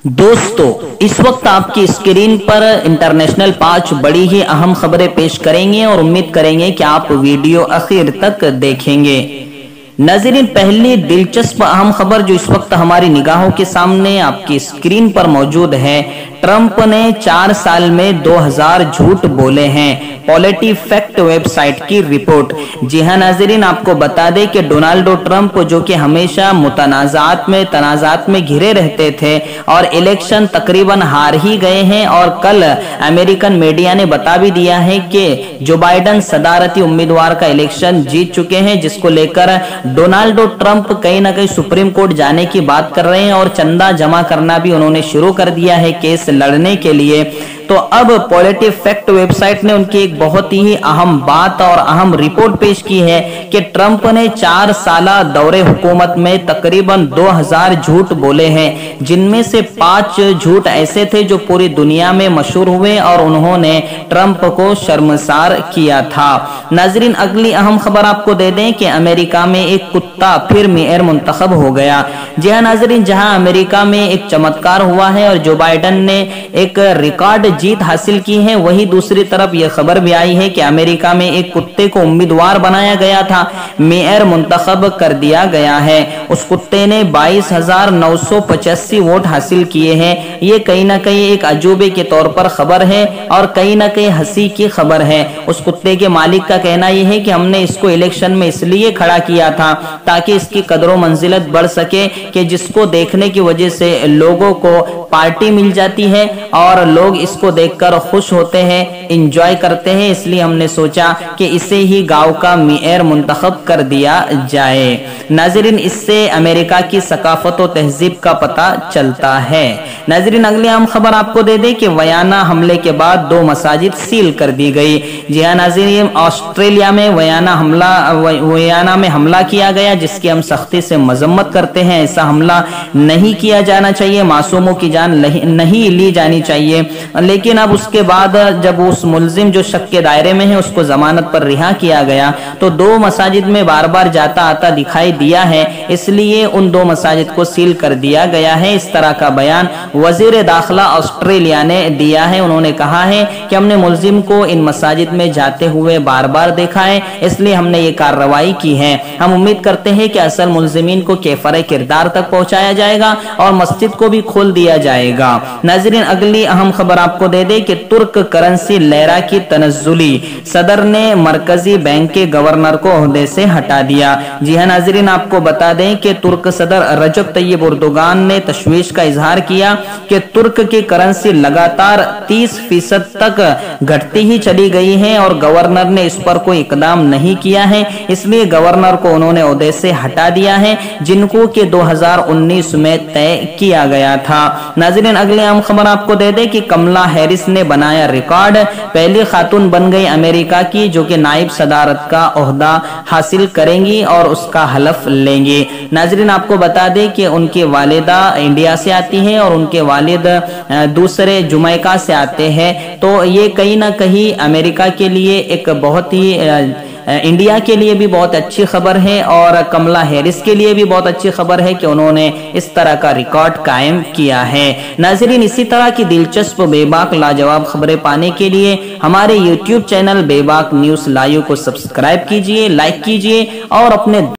दोस्तों, इस वक्त आपकी स्क्रीन पर इंटरनेशनल 5 बड़ी ही अहम खबरें पेश करेंगे और उम्मीद करेंगे कि आप वीडियो आखिर तक देखेंगे। नाज़रीन, पहली दिलचस्प अहम खबर जो इस वक्त हमारी निगाहों के सामने आपकी स्क्रीन पर मौजूद है, ट्रंप ने 4 साल में 2000 झूठ बोले हैं। पॉलिटिफैक्ट वेबसाइट की रिपोर्ट। जी हां नाज़रीन, आपको बता दें कि डोनाल्ड ट्रंप जो कि हमेशा तनाज़ात में घिरे रहते थे और इलेक्शन तकरीबन हार ही गए हैं, और कल अमेरिकन मीडिया ने बता भी दिया है कि जो बाइडन सदारती उम्मीदवार का इलेक्शन जीत चुके हैं, जिसको लेकर डोनाल्ड ट्रंप कहीं ना कहीं सुप्रीम कोर्ट जाने की बात कर रहे हैं और चंदा जमा करना भी उन्होंने शुरू कर दिया है केस लड़ने के लिए। तो अब पॉलिटिफैक्ट वेबसाइट ने उनकी एक बहुत ही अहम बात और अहम रिपोर्ट पेश की है कि ट्रंप ने 4 साला दौरे हुकूमत में तकरीबन 2000 झूठ बोले हैं, जिनमें से 5 झूठ ऐसे थे जो पूरी दुनिया में मशहूर हुए और उन्होंने ट्रंप को शर्मसार किया था। नाजरीन, अगली अहम खबर आपको दे दें कि अमेरिका में एक कुत्ता फिर मेयर मुंतखब हो गया। जी हाँ नाजरीन, जहां अमेरिका में एक चमत्कार हुआ है और जो बाइडन ने एक रिकॉर्ड जीत हासिल की है, वही दूसरी तरफ यह खबर भी आई है कि अमेरिका में एक कुत्ते को उम्मीदवार बनाया गया था, मेयर मुंतखब कर दिया गया है। उस कुत्ते ने 22,985 वोट हासिल किए हैं। ये कहीं ना कहीं एक अजूबे के तौर पर खबर है और कहीं ना कहीं हंसी की खबर है। उस कुत्ते के मालिक का कहना यह है कि हमने इसको इलेक्शन में इसलिए खड़ा किया था ताकि इसकी कदर मंजिलत बढ़ सके, कि जिसको देखने की वजह से लोगों को पार्टी मिल जाती है और लोग इसको देखकर खुश होते हैं, इंजॉय करते हैं। इसलिए हमने सोचा कि इसे ही गांव का मेयर मुंतखब कर दिया जाए। नाजरीन, इससे अमेरिका की सकाफत और तहजीब का पता चलता है। नाजरीन, अगली अहम खबर आपको दे दें कि वयाना हमले के बाद 2 मसाजिद सील कर दी गई। जी हाँ नाजरीन, ऑस्ट्रेलिया में वयाना में हमला किया गया, जिसकी हम सख्ती से मजम्मत करते हैं। ऐसा हमला नहीं किया जाना चाहिए, मासूमों की जान नहीं ली जानी चाहिए। लेकिन अब उसके बाद जब उस मुल्जिम जो शक के दायरे में है उसको जमानत पर रिहा किया गया, तो 2 मसाजिद में बार बार जाता आता दिखाई दिया है, इसलिए उन 2 मसाजिद को सील कर दिया गया है। इस तरह का बयान वजीर दाखिला ऑस्ट्रेलिया ने दिया है। उन्होंने कहा है कि हमने मुल्जिम को इन मसाजिद में जाते हुए बार बार देखा है, इसलिए हमने ये कार्रवाई की है। हम उम्मीद करते हैं कि असल मुल्जिमीन को केफरे किरदार तक पहुंचाया जाएगा और मस्जिद को भी खोल दिया जाएगा। नाजरीन, अगली अहम खबर आपको दे दे कि तुर्क करेंसी लेरा की तनज़्ज़ुली, सदर ने मरकजी बैंक के गवर्नर को ओहदे से हटा दिया। जी हाँ नाजरीन, आपको बता दें कि तुर्क सदर रजब तय्यब एर्दोगान ने तशवीश का इजहार किया कि तुर्क की करेंसी लगातार 30% तक घटती ही चली गई है और गवर्नर ने इस पर कोई इकदाम नहीं किया है, इसलिए गवर्नर को उन्होंने ओहदे से हटा दिया है, जिनको कि 2019 में तय किया गया था। नाजरीन, अगले अहम खबर आपको दे दे कि कमला हैरिस ने बनाया रिकॉर्ड, पहली खातून बन गई अमेरिका की जो कि नाइब सदारत का ओहदा हासिल करेंगी और उसका हलफ लेंगी। नाजरीन, आपको बता दें कि उनकी वालिदा इंडिया से आती हैं और उनके वालिद दूसरे जुमैका से आते हैं। तो ये कहीं ना कहीं अमेरिका के लिए एक बहुत ही इंडिया के लिए भी बहुत अच्छी खबर है और कमला हैरिस के लिए भी बहुत अच्छी खबर है कि उन्होंने इस तरह का रिकॉर्ड कायम किया है। नाजरीन, इसी तरह की दिलचस्प बेबाक लाजवाब खबरें पाने के लिए हमारे YouTube चैनल बेबाक न्यूज़ लाइव को सब्सक्राइब कीजिए, लाइक कीजिए और अपने